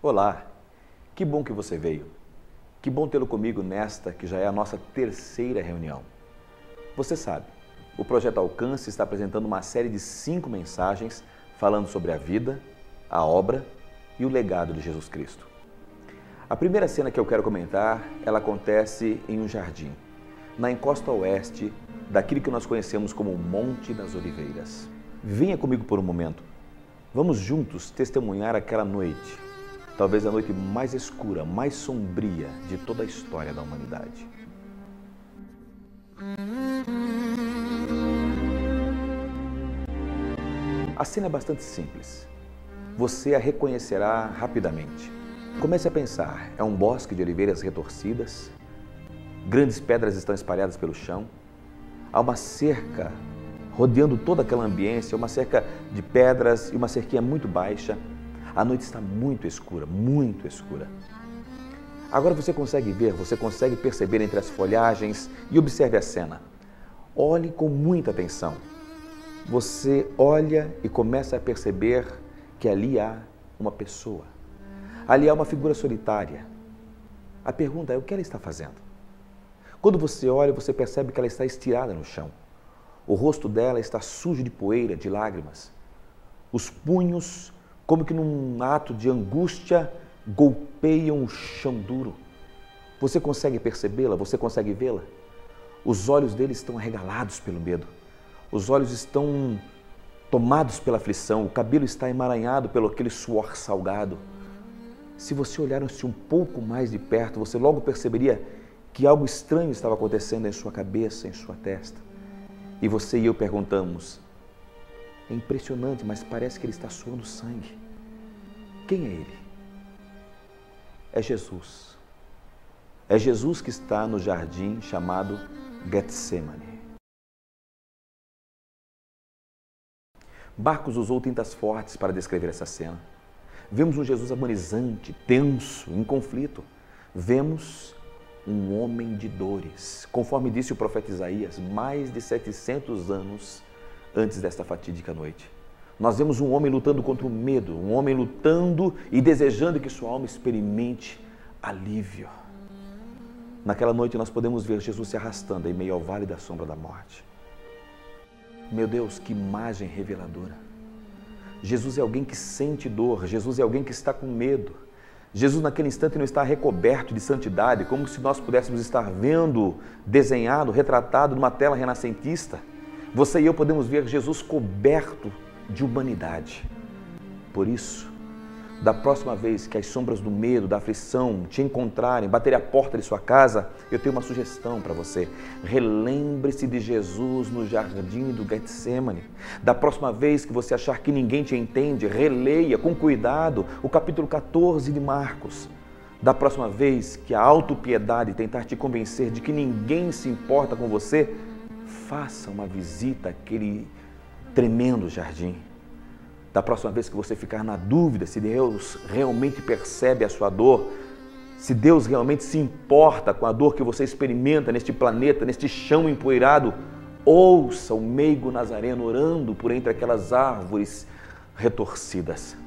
Olá, que bom que você veio. Que bom tê-lo comigo nesta que já é a nossa terceira reunião. Você sabe, o Projeto Alcance está apresentando uma série de 5 mensagens falando sobre a vida, a obra e o legado de Jesus Cristo. A primeira cena que eu quero comentar, ela acontece em um jardim, na encosta oeste daquilo que nós conhecemos como o Monte das Oliveiras. Venha comigo por um momento. Vamos juntos testemunhar aquela noite, talvez a noite mais escura, mais sombria de toda a história da humanidade. A cena é bastante simples. Você a reconhecerá rapidamente. Comece a pensar, é um bosque de oliveiras retorcidas, grandes pedras estão espalhadas pelo chão, há uma cerca rodeando toda aquela ambiência, uma cerca de pedras e uma cerquinha muito baixa. A noite está muito escura, muito escura. Agora você consegue ver, você consegue perceber entre as folhagens e observe a cena. Olhe com muita atenção. Você olha e começa a perceber que ali há uma pessoa. Ali há uma figura solitária. A pergunta é, o que ela está fazendo? Quando você olha, você percebe que ela está estirada no chão. O rosto dela está sujo de poeira, de lágrimas. Os punhos, como que num ato de angústia, golpeiam o chão duro. Você consegue percebê-la? Você consegue vê-la? Os olhos dele estão arregalados pelo medo. Os olhos estão tomados pela aflição. O cabelo está emaranhado pelo aquele suor salgado. Se você olhasse um pouco mais de perto, você logo perceberia que algo estranho estava acontecendo em sua cabeça, em sua testa. E você e eu perguntamos, é impressionante, mas parece que ele está suando sangue. Quem é ele? É Jesus. É Jesus que está no jardim chamado Getsemane. Marcos usou tintas fortes para descrever essa cena. Vemos um Jesus agonizante, tenso, em conflito. Vemos um homem de dores, conforme disse o profeta Isaías, mais de 700 anos antes desta fatídica noite. Nós vemos um homem lutando contra o medo, um homem lutando e desejando que sua alma experimente alívio. Naquela noite nós podemos ver Jesus se arrastando em meio ao vale da sombra da morte. Meu Deus, que imagem reveladora! Jesus é alguém que sente dor, Jesus é alguém que está com medo. Jesus naquele instante não está recoberto de santidade, como se nós pudéssemos estar vendo, desenhado, retratado numa tela renascentista. Você e eu podemos ver Jesus coberto de humanidade. Por isso, da próxima vez que as sombras do medo, da aflição te encontrarem, baterem a porta de sua casa, eu tenho uma sugestão para você. Relembre-se de Jesus no jardim do Getsemane. Da próxima vez que você achar que ninguém te entende, releia com cuidado o capítulo 14 de Marcos. Da próxima vez que a autopiedade tentar te convencer de que ninguém se importa com você, faça uma visita àquele tremendo jardim. Da próxima vez que você ficar na dúvida se Deus realmente percebe a sua dor, se Deus realmente se importa com a dor que você experimenta neste planeta, neste chão empoeirado, ouça o meigo nazareno orando por entre aquelas árvores retorcidas.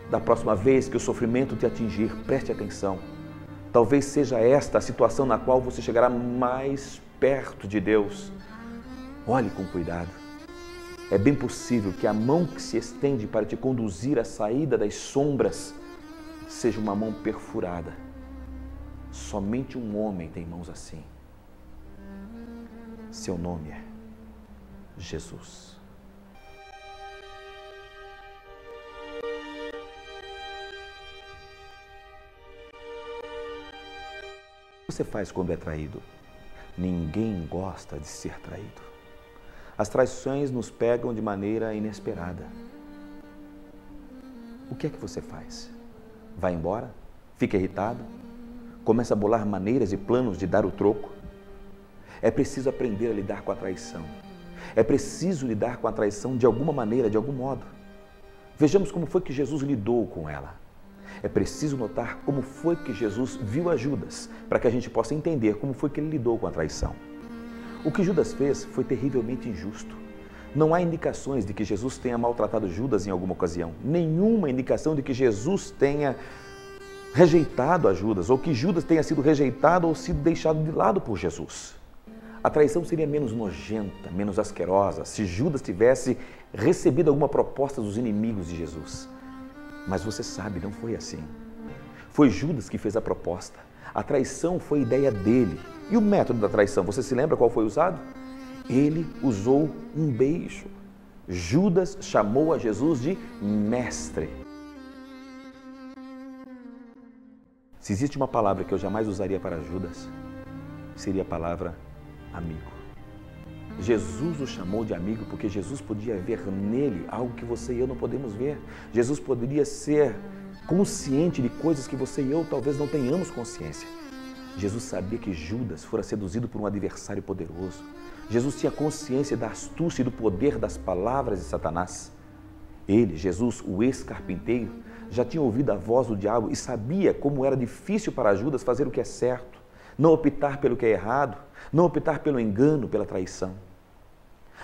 Da próxima vez que o sofrimento te atingir, preste atenção. Talvez seja esta a situação na qual você chegará mais perto de Deus. Olhe com cuidado. É bem possível que a mão que se estende para te conduzir à saída das sombras seja uma mão perfurada. Somente um homem tem mãos assim. Seu nome é Jesus. O que você faz quando é traído? Ninguém gosta de ser traído. As traições nos pegam de maneira inesperada. O que é que você faz? Vai embora? Fica irritado? Começa a bolar maneiras e planos de dar o troco? É preciso aprender a lidar com a traição. É preciso lidar com a traição de alguma maneira, de algum modo. Vejamos como foi que Jesus lidou com ela. É preciso notar como foi que Jesus viu a Judas, para que a gente possa entender como foi que ele lidou com a traição. O que Judas fez foi terrivelmente injusto. Não há indicações de que Jesus tenha maltratado Judas em alguma ocasião. Nenhuma indicação de que Jesus tenha rejeitado a Judas, ou que Judas tenha sido rejeitado ou sido deixado de lado por Jesus. A traição seria menos nojenta, menos asquerosa, se Judas tivesse recebido alguma proposta dos inimigos de Jesus. Mas você sabe, não foi assim. Foi Judas que fez a proposta. A traição foi ideia dele. E o método da traição, você se lembra qual foi usado? Ele usou um beijo. Judas chamou a Jesus de mestre. Se existe uma palavra que eu jamais usaria para Judas, seria a palavra amigo. Jesus o chamou de amigo porque Jesus podia ver nele algo que você e eu não podemos ver. Jesus poderia ser consciente de coisas que você e eu talvez não tenhamos consciência. Jesus sabia que Judas fora seduzido por um adversário poderoso. Jesus tinha consciência da astúcia e do poder das palavras de Satanás. Ele, Jesus, o ex-carpinteiro, já tinha ouvido a voz do diabo e sabia como era difícil para Judas fazer o que é certo, não optar pelo que é errado, não optar pelo engano, pela traição.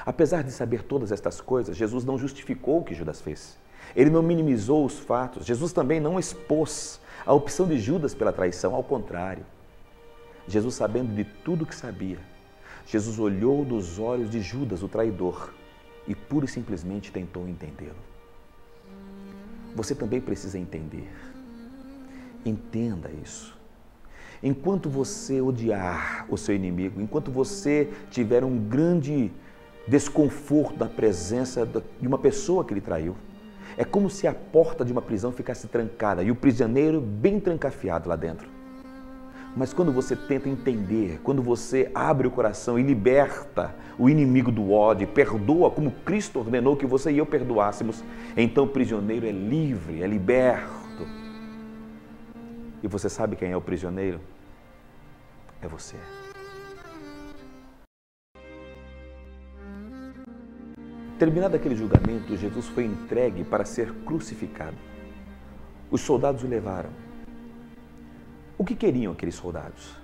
Apesar de saber todas estas coisas, Jesus não justificou o que Judas fez. Ele não minimizou os fatos. Jesus também não expôs a opção de Judas pela traição, ao contrário. Jesus, sabendo de tudo o que sabia, Jesus olhou nos olhos de Judas, o traidor, e pura e simplesmente tentou entendê-lo. Você também precisa entender. Entenda isso. Enquanto você odiar o seu inimigo, enquanto você tiver um grande desconforto na presença de uma pessoa que lhe traiu, é como se a porta de uma prisão ficasse trancada e o prisioneiro bem trancafiado lá dentro. Mas quando você tenta entender, quando você abre o coração e liberta o inimigo do ódio, perdoa como Cristo ordenou que você e eu perdoássemos, então o prisioneiro é livre, é liberto. E você sabe quem é o prisioneiro? É você. Terminado aquele julgamento, Jesus foi entregue para ser crucificado. Os soldados o levaram. O que queriam aqueles soldados?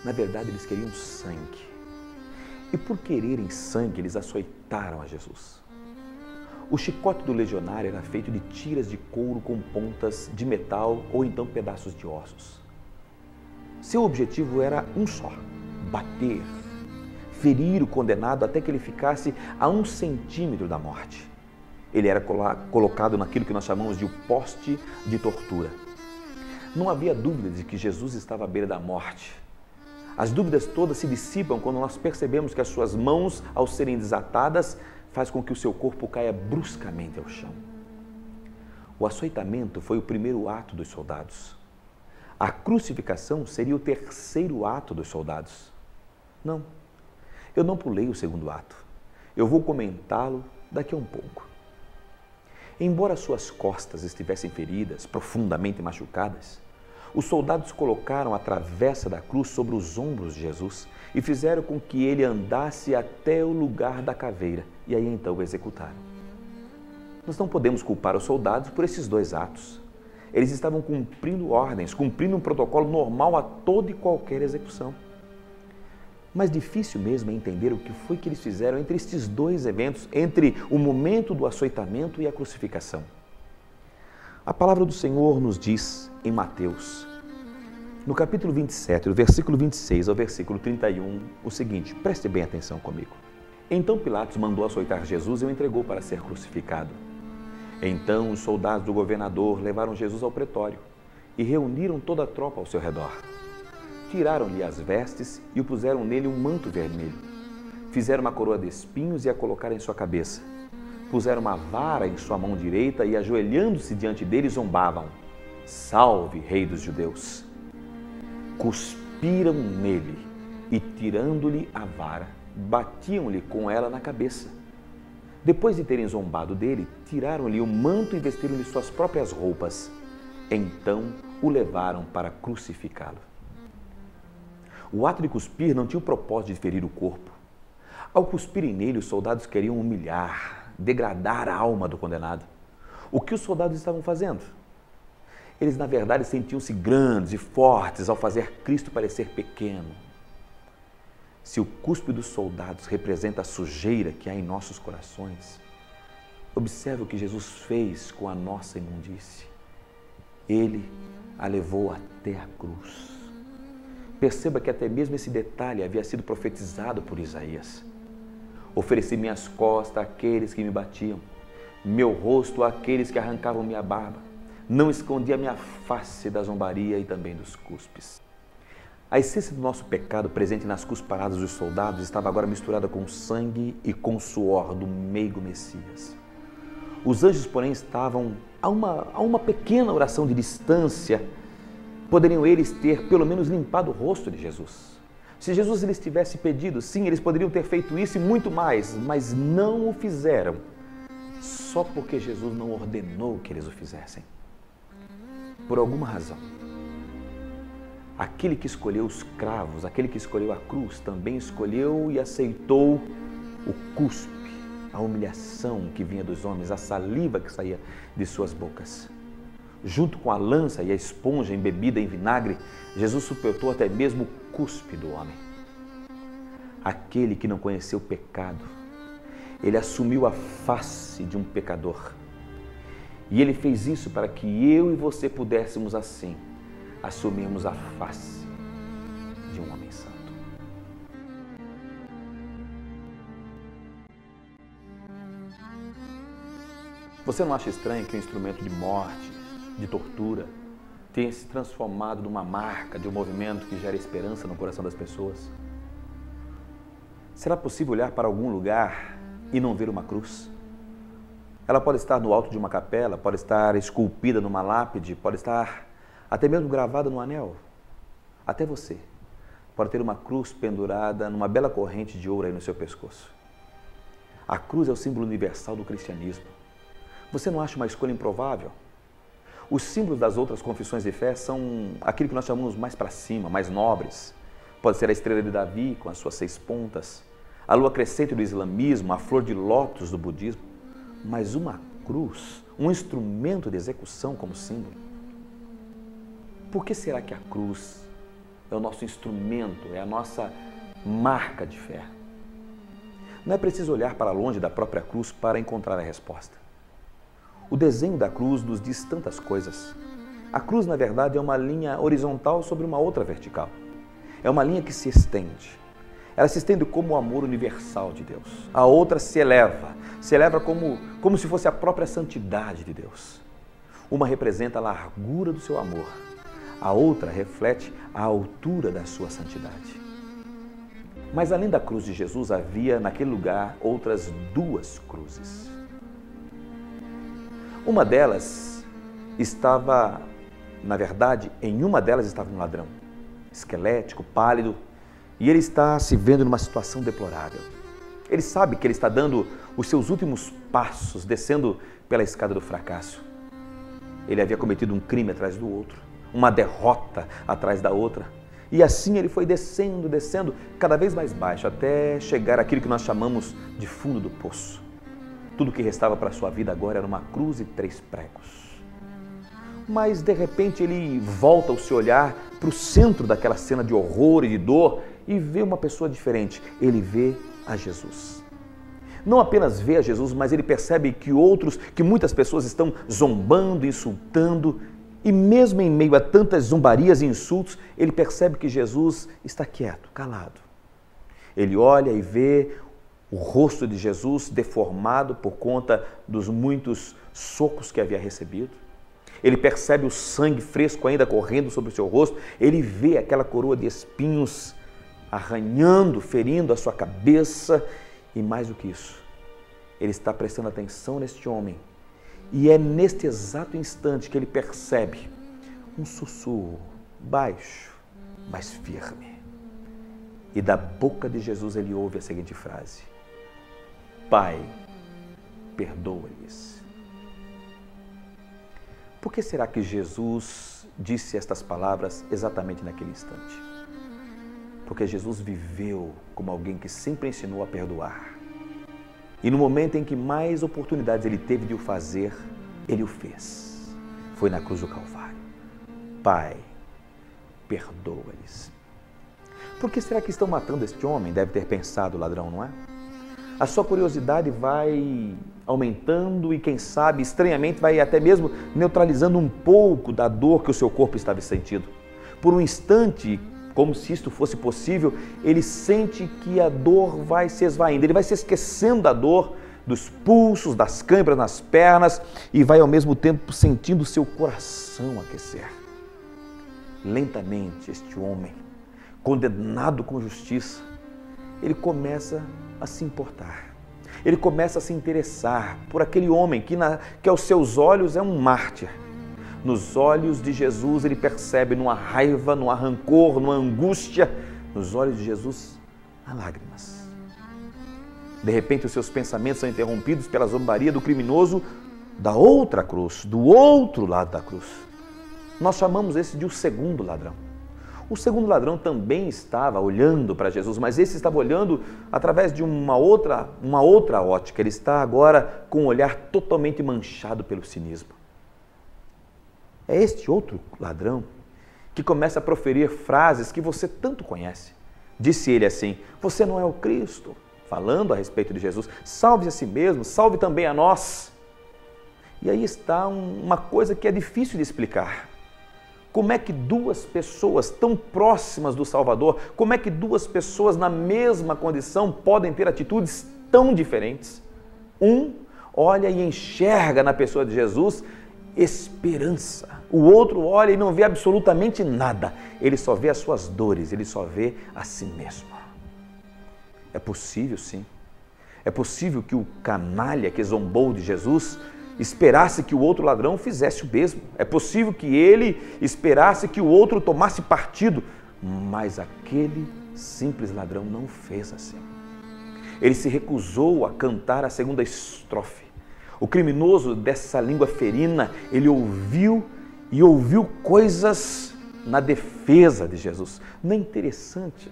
Na verdade, eles queriam sangue. E por quererem sangue, eles açoitaram a Jesus. O chicote do legionário era feito de tiras de couro com pontas de metal ou então pedaços de ossos. Seu objetivo era um só: bater, ferir o condenado até que ele ficasse a 1 centímetro da morte. Ele era colocado naquilo que nós chamamos de poste de tortura. Não havia dúvida de que Jesus estava à beira da morte. As dúvidas todas se dissipam quando nós percebemos que as suas mãos, ao serem desatadas, faz com que o seu corpo caia bruscamente ao chão. O açoitamento foi o primeiro ato dos soldados. A crucificação seria o terceiro ato dos soldados. Não, eu não pulei o segundo ato. Eu vou comentá-lo daqui a um pouco. Embora suas costas estivessem feridas, profundamente machucadas, os soldados colocaram a travessa da cruz sobre os ombros de Jesus e fizeram com que ele andasse até o lugar da caveira e aí então o executaram. Nós não podemos culpar os soldados por esses dois atos. Eles estavam cumprindo ordens, cumprindo um protocolo normal a toda e qualquer execução. Mas difícil mesmo é entender o que foi que eles fizeram entre estes dois eventos, entre o momento do açoitamento e a crucificação. A palavra do Senhor nos diz em Mateus, no capítulo 27, do versículo 26 ao versículo 31, o seguinte, preste bem atenção comigo. Então Pilatos mandou açoitar Jesus e o entregou para ser crucificado. Então os soldados do governador levaram Jesus ao pretório e reuniram toda a tropa ao seu redor. Tiraram-lhe as vestes e o puseram nele um manto vermelho. Fizeram uma coroa de espinhos e a colocaram em sua cabeça. Puseram uma vara em sua mão direita e, ajoelhando-se diante dele, zombavam: Salve, Rei dos Judeus! Cuspiram nele e, tirando-lhe a vara, batiam-lhe com ela na cabeça. Depois de terem zombado dele, tiraram-lhe o manto e vestiram-lhe suas próprias roupas. Então o levaram para crucificá-lo. O ato de cuspir não tinha o propósito de ferir o corpo. Ao cuspirem nele, os soldados queriam humilhar, degradar a alma do condenado. O que os soldados estavam fazendo? Eles, na verdade, sentiam-se grandes e fortes ao fazer Cristo parecer pequeno. Se o cuspe dos soldados representa a sujeira que há em nossos corações, observe o que Jesus fez com a nossa imundície. Ele a levou até a cruz. Perceba que até mesmo esse detalhe havia sido profetizado por Isaías. Ofereci minhas costas àqueles que me batiam, meu rosto àqueles que arrancavam minha barba. Não escondi a minha face da zombaria e também dos cuspes. A essência do nosso pecado, presente nas cusparadas dos soldados, estava agora misturada com sangue e com suor do meigo Messias. Os anjos, porém, estavam a uma pequena oração de distância. Poderiam eles ter pelo menos limpado o rosto de Jesus. Se Jesus lhes tivesse pedido, sim, eles poderiam ter feito isso e muito mais, mas não o fizeram, só porque Jesus não ordenou que eles o fizessem. Por alguma razão, aquele que escolheu os cravos, aquele que escolheu a cruz, também escolheu e aceitou o cuspe, a humilhação que vinha dos homens, a saliva que saía de suas bocas. Junto com a lança e a esponja embebida em vinagre, Jesus suportou até mesmo o cuspe do homem. Aquele que não conheceu o pecado, ele assumiu a face de um pecador. E ele fez isso para que eu e você pudéssemos assim assumirmos a face de um homem santo. Você não acha estranho que um instrumento de morte, de tortura, tenha se transformado numa marca de um movimento que gera esperança no coração das pessoas? Será possível olhar para algum lugar e não ver uma cruz? Ela pode estar no alto de uma capela, pode estar esculpida numa lápide, pode estar até mesmo gravada no anel. Até você pode ter uma cruz pendurada numa bela corrente de ouro aí no seu pescoço. A cruz é o símbolo universal do cristianismo. Você não acha uma escolha improvável? Os símbolos das outras confissões de fé são aquilo que nós chamamos mais para cima, mais nobres. Pode ser a estrela de Davi com as suas 6 pontas, a lua crescente do islamismo, a flor de lótus do budismo. Mas uma cruz, um instrumento de execução como símbolo. Por que será que a cruz é o nosso instrumento, é a nossa marca de fé? Não é preciso olhar para longe da própria cruz para encontrar a resposta. O desenho da cruz nos diz tantas coisas. A cruz, na verdade, é uma linha horizontal sobre uma outra vertical. É uma linha que se estende. Ela se estende como o amor universal de Deus. A outra se eleva como se fosse a própria santidade de Deus. Uma representa a largura do seu amor, a outra reflete a altura da sua santidade. Mas além da cruz de Jesus, havia naquele lugar outras 2 cruzes. Uma delas estava, na verdade, em uma delas estava um ladrão, esquelético, pálido, e ele está se vendo numa situação deplorável. Ele sabe que ele está dando os seus últimos passos, descendo pela escada do fracasso. Ele havia cometido um crime atrás do outro, uma derrota atrás da outra. E assim ele foi descendo, cada vez mais baixo, até chegar àquilo que nós chamamos de fundo do poço. Tudo que restava para a sua vida agora era uma cruz e 3 pregos. Mas, de repente, ele volta o seu olhar para o centro daquela cena de horror e de dor e vê uma pessoa diferente. Ele vê a Jesus. Não apenas vê a Jesus, mas ele percebe que muitas pessoas estão zombando, insultando, e mesmo em meio a tantas zombarias e insultos, ele percebe que Jesus está quieto, calado. Ele olha e vê o rosto de Jesus deformado por conta dos muitos socos que havia recebido. Ele percebe o sangue fresco ainda correndo sobre o seu rosto. Ele vê aquela coroa de espinhos arranhando, ferindo a sua cabeça. E mais do que isso, ele está prestando atenção neste homem. E é neste exato instante que ele percebe um sussurro baixo, mas firme. E da boca de Jesus ele ouve a seguinte frase: Pai, perdoa-lhes. Por que será que Jesus disse estas palavras exatamente naquele instante? Porque Jesus viveu como alguém que sempre ensinou a perdoar. E no momento em que mais oportunidades ele teve de o fazer, ele o fez. Foi na cruz do Calvário. Pai, perdoa-lhes. Por que será que estão matando este homem? Deve ter pensado o ladrão, não é? A sua curiosidade vai aumentando e, quem sabe, estranhamente, vai até mesmo neutralizando um pouco da dor que o seu corpo estava sentindo. Por um instante, como se isto fosse possível, ele sente que a dor vai se esvaindo, ele vai se esquecendo da dor, dos pulsos, das câimbras nas pernas e vai ao mesmo tempo sentindo o seu coração aquecer. Lentamente, este homem, condenado com justiça, ele começa a se importar. Ele começa a se interessar por aquele homem que aos seus olhos é um mártir. Nos olhos de Jesus ele percebe numa raiva, num rancor, numa angústia. Nos olhos de Jesus há lágrimas. De repente os seus pensamentos são interrompidos pela zombaria do criminoso da outra cruz, do outro lado da cruz. Nós chamamos esse de o segundo ladrão. O segundo ladrão também estava olhando para Jesus, mas esse estava olhando através de uma outra ótica. Ele está agora com um olhar totalmente manchado pelo cinismo. É este outro ladrão que começa a proferir frases que você tanto conhece. Disse ele assim: você não é o Cristo, falando a respeito de Jesus. Salve a si mesmo, salve também a nós. E aí está uma coisa que é difícil de explicar. Como é que duas pessoas tão próximas do Salvador, como é que duas pessoas na mesma condição podem ter atitudes tão diferentes? Um olha e enxerga na pessoa de Jesus esperança. O outro olha e não vê absolutamente nada. Ele só vê as suas dores, ele só vê a si mesmo. É possível, sim. É possível que o canalha que zombou de Jesus esperasse que o outro ladrão fizesse o mesmo. É possível que ele esperasse que o outro tomasse partido, mas aquele simples ladrão não fez assim. Ele se recusou a cantar a segunda estrofe. O criminoso dessa língua ferina, ele ouviu coisas na defesa de Jesus. Não é interessante?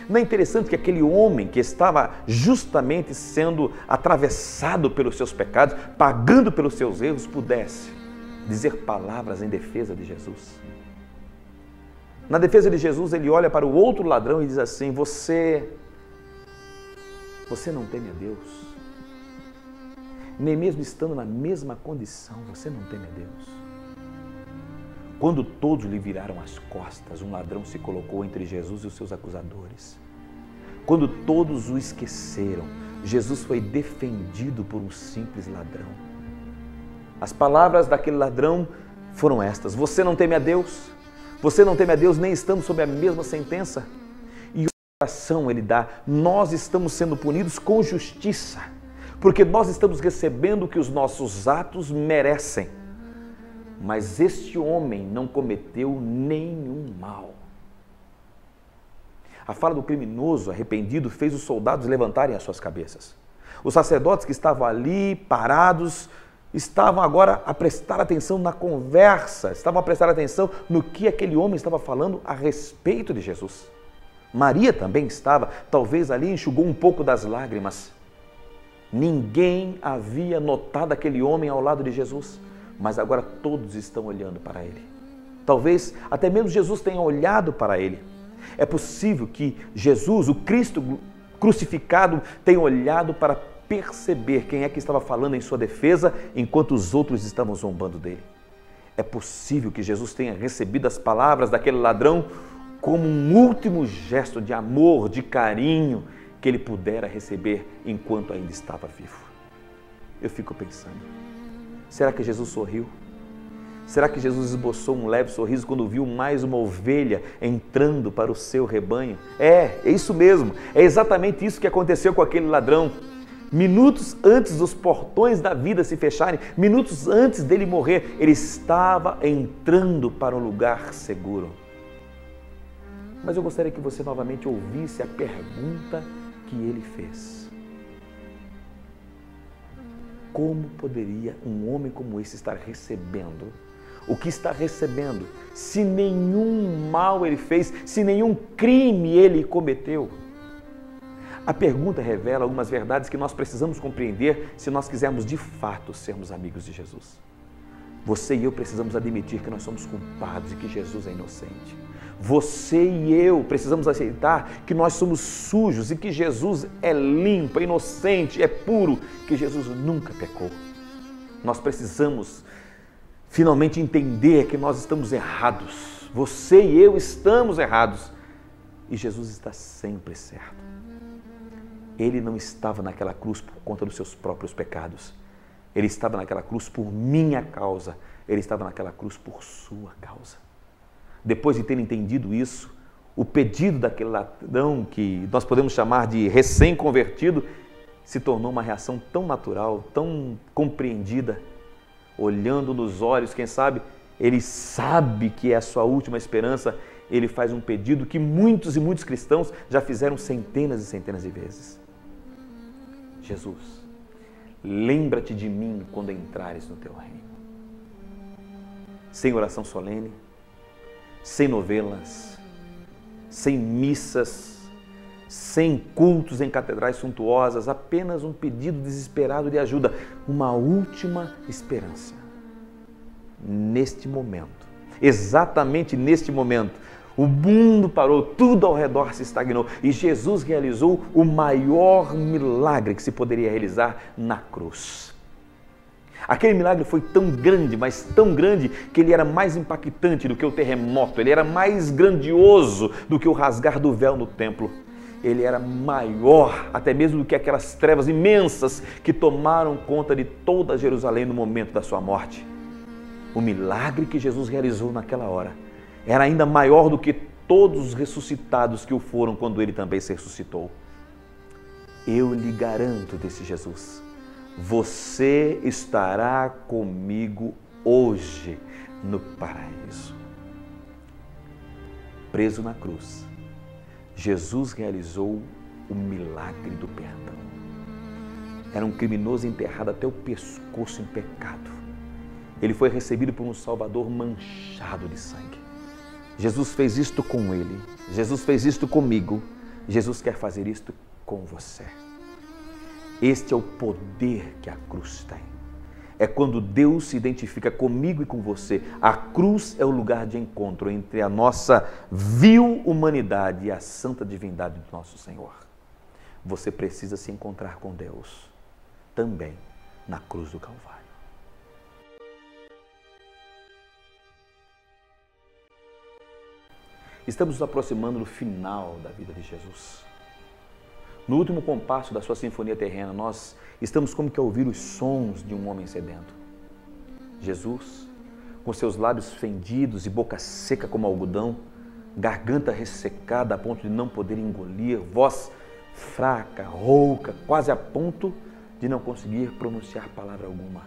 Não é interessante que aquele homem que estava justamente sendo atravessado pelos seus pecados, pagando pelos seus erros, pudesse dizer palavras em defesa de Jesus? Na defesa de Jesus, ele olha para o outro ladrão e diz assim: você não teme a Deus? Nem mesmo estando na mesma condição, você não teme a Deus? Quando todos lhe viraram as costas, um ladrão se colocou entre Jesus e os seus acusadores. Quando todos o esqueceram, Jesus foi defendido por um simples ladrão. As palavras daquele ladrão foram estas: você não teme a Deus? Você não teme a Deus nem estando sob a mesma sentença? E oração ele dá: nós estamos sendo punidos com justiça, porque nós estamos recebendo o que os nossos atos merecem. Mas este homem não cometeu nenhum mal. A fala do criminoso arrependido fez os soldados levantarem as suas cabeças. Os sacerdotes que estavam ali parados estavam agora a prestar atenção na conversa, estavam a prestar atenção no que aquele homem estava falando a respeito de Jesus. Maria também estava, talvez ali enxugou um pouco das lágrimas. Ninguém havia notado aquele homem ao lado de Jesus, mas agora todos estão olhando para ele. Talvez até mesmo Jesus tenha olhado para ele. É possível que Jesus, o Cristo crucificado, tenha olhado para perceber quem é que estava falando em sua defesa enquanto os outros estavam zombando dele. É possível que Jesus tenha recebido as palavras daquele ladrão como um último gesto de amor, de carinho que ele pudera receber enquanto ainda estava vivo. Eu fico pensando, será que Jesus sorriu? Será que Jesus esboçou um leve sorriso quando viu mais uma ovelha entrando para o seu rebanho? É isso mesmo, é exatamente isso que aconteceu com aquele ladrão. Minutos antes dos portões da vida se fecharem, minutos antes dele morrer, ele estava entrando para um lugar seguro. Mas eu gostaria que você novamente ouvisse a pergunta que ele fez. Como poderia um homem como esse estar recebendo o que está recebendo, se nenhum mal ele fez, se nenhum crime ele cometeu? A pergunta revela algumas verdades que nós precisamos compreender se nós quisermos de fato sermos amigos de Jesus. Você e eu precisamos admitir que nós somos culpados e que Jesus é inocente. Você e eu precisamos aceitar que nós somos sujos e que Jesus é limpo, é inocente, é puro, que Jesus nunca pecou. Nós precisamos finalmente entender que nós estamos errados. Você e eu estamos errados. E Jesus está sempre certo. Ele não estava naquela cruz por conta dos seus próprios pecados. Ele estava naquela cruz por minha causa. Ele estava naquela cruz por sua causa. Depois de ter entendido isso, o pedido daquele ladrão, que nós podemos chamar de recém-convertido, se tornou uma reação tão natural, tão compreendida. Olhando nos olhos, quem sabe, ele sabe que é a sua última esperança. Ele faz um pedido que muitos e muitos cristãos já fizeram centenas e centenas de vezes. Jesus, lembra-te de mim quando entrares no teu reino. Sem oração solene, sem novenas, sem missas, sem cultos em catedrais suntuosas, apenas um pedido desesperado de ajuda, uma última esperança. Neste momento, exatamente neste momento, o mundo parou, tudo ao redor se estagnou e Jesus realizou o maior milagre que se poderia realizar na cruz. Aquele milagre foi tão grande, mas tão grande, que ele era mais impactante do que o terremoto, ele era mais grandioso do que o rasgar do véu no templo. Ele era maior até mesmo do que aquelas trevas imensas que tomaram conta de toda Jerusalém no momento da sua morte. O milagre que Jesus realizou naquela hora era ainda maior do que todos os ressuscitados que o foram quando ele também se ressuscitou. Eu lhe garanto, disse Jesus, você estará comigo hoje no paraíso. Preso na cruz, Jesus realizou o milagre do perdão. Era um criminoso enterrado até o pescoço em pecado. Ele foi recebido por um Salvador manchado de sangue. Jesus fez isto com ele, Jesus fez isto comigo, Jesus quer fazer isto com você. Este é o poder que a cruz tem. É quando Deus se identifica comigo e com você. A cruz é o lugar de encontro entre a nossa vil humanidade e a santa divindade do nosso Senhor. Você precisa se encontrar com Deus também na cruz do Calvário. Estamos nos aproximando do final da vida de Jesus. No último compasso da sua sinfonia terrena, nós estamos como que a ouvir os sons de um homem sedento. Jesus, com seus lábios fendidos e boca seca como algodão, garganta ressecada a ponto de não poder engolir, voz fraca, rouca, quase a ponto de não conseguir pronunciar palavra alguma.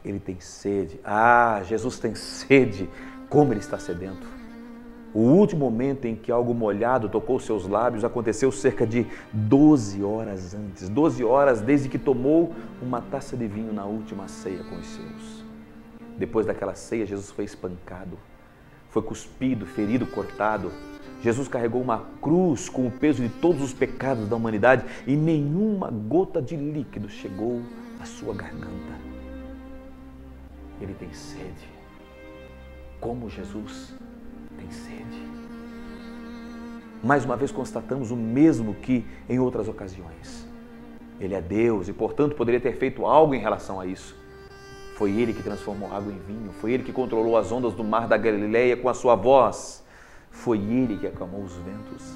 Ele tem sede. Ah, Jesus tem sede. Como ele está sedento. O último momento em que algo molhado tocou seus lábios aconteceu cerca de 12 horas antes. 12 horas desde que tomou uma taça de vinho na última ceia com os seus. Depois daquela ceia, Jesus foi espancado, foi cuspido, ferido, cortado. Jesus carregou uma cruz com o peso de todos os pecados da humanidade e nenhuma gota de líquido chegou à sua garganta. Ele tem sede. Como Jesus tem sede. Mais uma vez constatamos o mesmo que em outras ocasiões. Ele é Deus e, portanto, poderia ter feito algo em relação a isso. Foi Ele que transformou água em vinho, foi Ele que controlou as ondas do mar da Galileia com a sua voz, foi Ele que acalmou os ventos.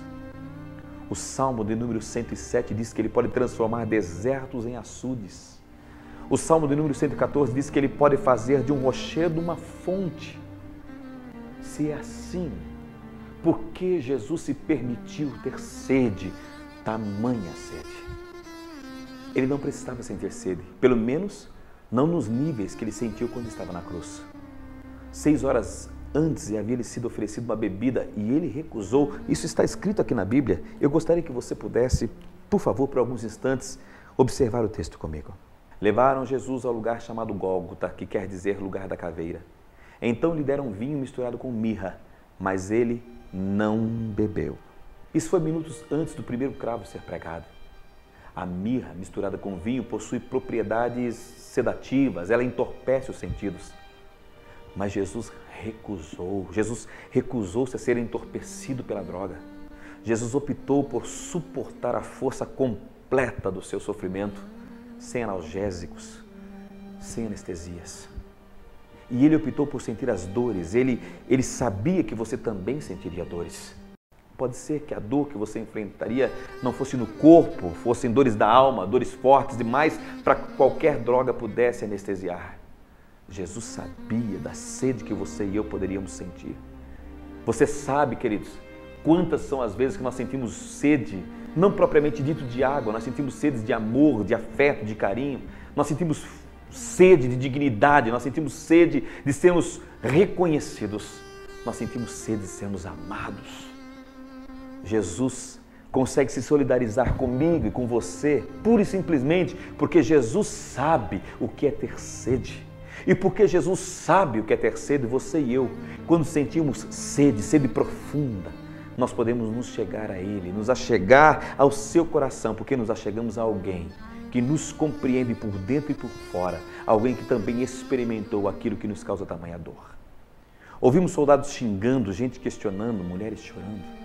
O Salmo de número 107 diz que Ele pode transformar desertos em açudes. O Salmo de número 114 diz que Ele pode fazer de um rochedo uma fonte. Se é assim, por que Jesus se permitiu ter sede, tamanha sede? Ele não precisava sentir sede, pelo menos não nos níveis que ele sentiu quando estava na cruz. 6 horas antes havia-lhe sido oferecida uma bebida e ele recusou. Isso está escrito aqui na Bíblia. Eu gostaria que você pudesse, por favor, por alguns instantes, observar o texto comigo. Levaram Jesus ao lugar chamado Gólgota, que quer dizer lugar da caveira. Então lhe deram vinho misturado com mirra, mas ele não bebeu. Isso foi minutos antes do primeiro cravo ser pregado. A mirra misturada com vinho possui propriedades sedativas, ela entorpece os sentidos. Mas Jesus recusou-se a ser entorpecido pela droga. Jesus optou por suportar a força completa do seu sofrimento, sem analgésicos, sem anestesias. E ele optou por sentir as dores, ele sabia que você também sentiria dores. Pode ser que a dor que você enfrentaria não fosse no corpo, fossem dores da alma, dores fortes demais para que qualquer droga pudesse anestesiar. Jesus sabia da sede que você e eu poderíamos sentir. Você sabe, queridos, quantas são as vezes que nós sentimos sede, não propriamente dito de água, nós sentimos sede de amor, de afeto, de carinho, nós sentimos sede de dignidade, nós sentimos sede de sermos reconhecidos, nós sentimos sede de sermos amados. Jesus consegue se solidarizar comigo e com você, pura e simplesmente porque Jesus sabe o que é ter sede. E porque Jesus sabe o que é ter sede, você e eu, quando sentimos sede profunda, nós podemos nos chegar a Ele, nos achegar ao seu coração, porque nos achegamos a alguém que nos compreende por dentro e por fora, alguém que também experimentou aquilo que nos causa tamanha dor. Ouvimos soldados xingando, gente questionando, mulheres chorando.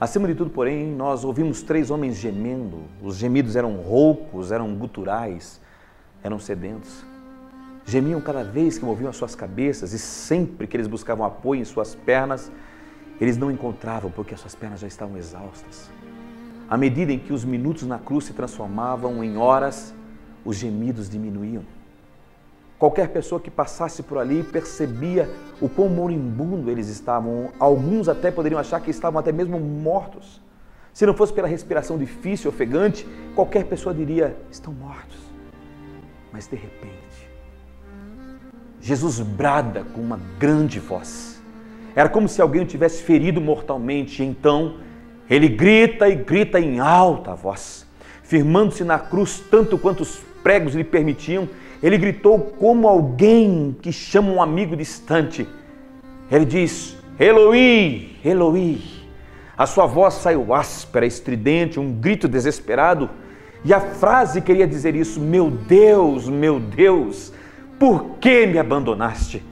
Acima de tudo, porém, nós ouvimos 3 homens gemendo. Os gemidos eram roucos, eram guturais, eram sedentos. Gemiam cada vez que moviam as suas cabeças e sempre que eles buscavam apoio em suas pernas, eles não encontravam porque as suas pernas já estavam exaustas. À medida em que os minutos na cruz se transformavam em horas, os gemidos diminuíam. Qualquer pessoa que passasse por ali percebia o quão moribundo eles estavam. Alguns até poderiam achar que estavam até mesmo mortos. Se não fosse pela respiração difícil, ofegante, qualquer pessoa diria, estão mortos. Mas de repente, Jesus brada com uma grande voz. Era como se alguém o tivesse ferido mortalmente. Então, ele grita e grita em alta voz, firmando-se na cruz tanto quanto os pregos lhe permitiam. Ele gritou como alguém que chama um amigo distante. Ele diz, Eloi, Eloi. A sua voz saiu áspera, estridente, um grito desesperado. E a frase queria dizer isso, meu Deus, por que me abandonaste?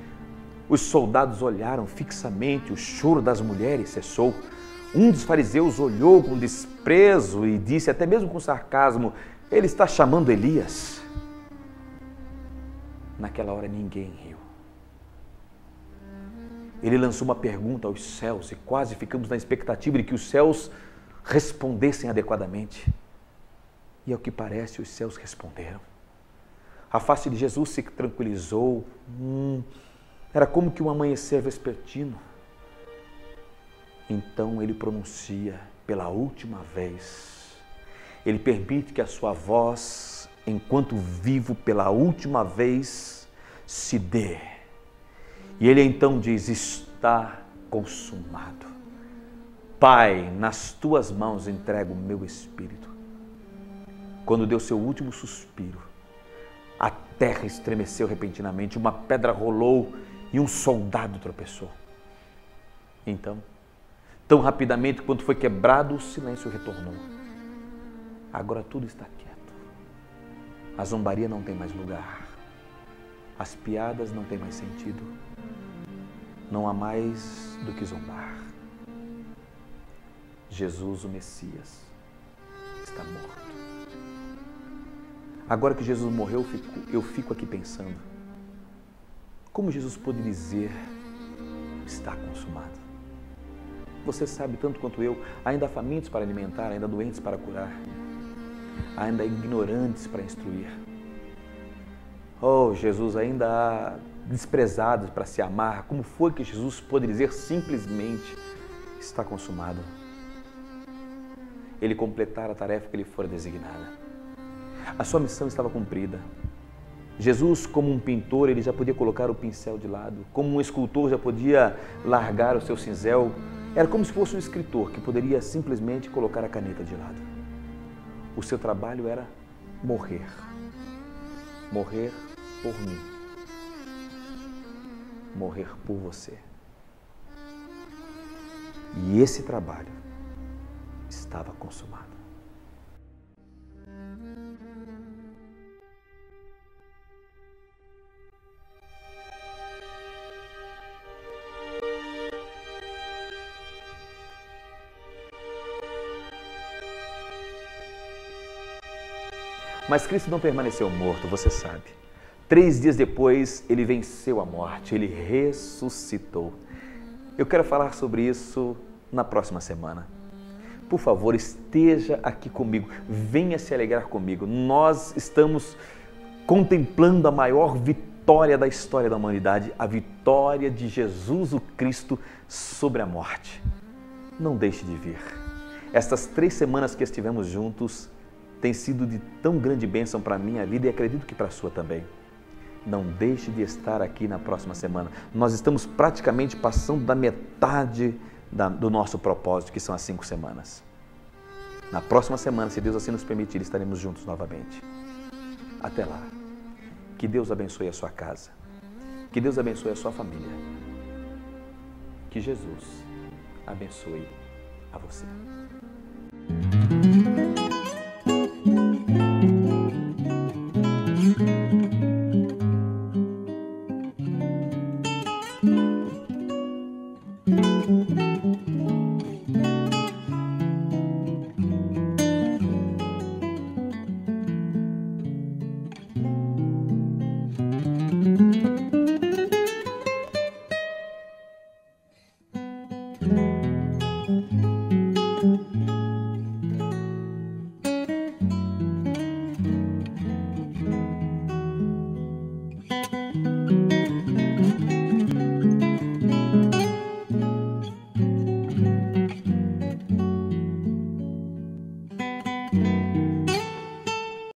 Os soldados olharam fixamente, o choro das mulheres cessou. Um dos fariseus olhou com desprezo e disse, até mesmo com sarcasmo, ele está chamando Elias. Naquela hora ninguém riu. Ele lançou uma pergunta aos céus e quase ficamos na expectativa de que os céus respondessem adequadamente. E ao que parece, os céus responderam. A face de Jesus se tranquilizou. Era como que um amanhecer vespertino. Então ele pronuncia pela última vez. Ele permite que a sua voz, enquanto vivo pela última vez, se dê. E ele então diz, está consumado. Pai, nas tuas mãos entrego o meu espírito. Quando deu seu último suspiro, a terra estremeceu repentinamente, uma pedra rolou e um soldado tropeçou. Então, tão rapidamente quanto foi quebrado, o silêncio retornou. Agora tudo está quieto. A zombaria não tem mais lugar. As piadas não têm mais sentido. Não há mais do que zombar. Jesus, o Messias, está morto. Agora que Jesus morreu, eu fico aqui pensando. Como Jesus pôde dizer, está consumado? Você sabe tanto quanto eu, ainda há famintos para alimentar, ainda há doentes para curar, ainda há ignorantes para instruir. Oh, Jesus, ainda há desprezados para se amar. Como foi que Jesus pôde dizer simplesmente, está consumado? Ele completara a tarefa que lhe fora designada. A sua missão estava cumprida. Jesus, como um pintor, ele já podia colocar o pincel de lado. Como um escultor já podia largar o seu cinzel. Era como se fosse um escritor que poderia simplesmente colocar a caneta de lado. O seu trabalho era morrer. Morrer por mim. Morrer por você. E esse trabalho estava consumado. Mas Cristo não permaneceu morto, você sabe. 3 dias depois, ele venceu a morte, ele ressuscitou. Eu quero falar sobre isso na próxima semana. Por favor, esteja aqui comigo, venha se alegrar comigo. Nós estamos contemplando a maior vitória da história da humanidade, a vitória de Jesus o Cristo sobre a morte. Não deixe de vir. Estas 3 semanas que estivemos juntos têm sido de tão grande bênção para a minha vida e acredito que para a sua também. Não deixe de estar aqui na próxima semana. Nós estamos praticamente passando da metade do nosso propósito, que são as 5 semanas. Na próxima semana, se Deus assim nos permitir, estaremos juntos novamente. Até lá. Que Deus abençoe a sua casa. Que Deus abençoe a sua família. Que Jesus abençoe a você.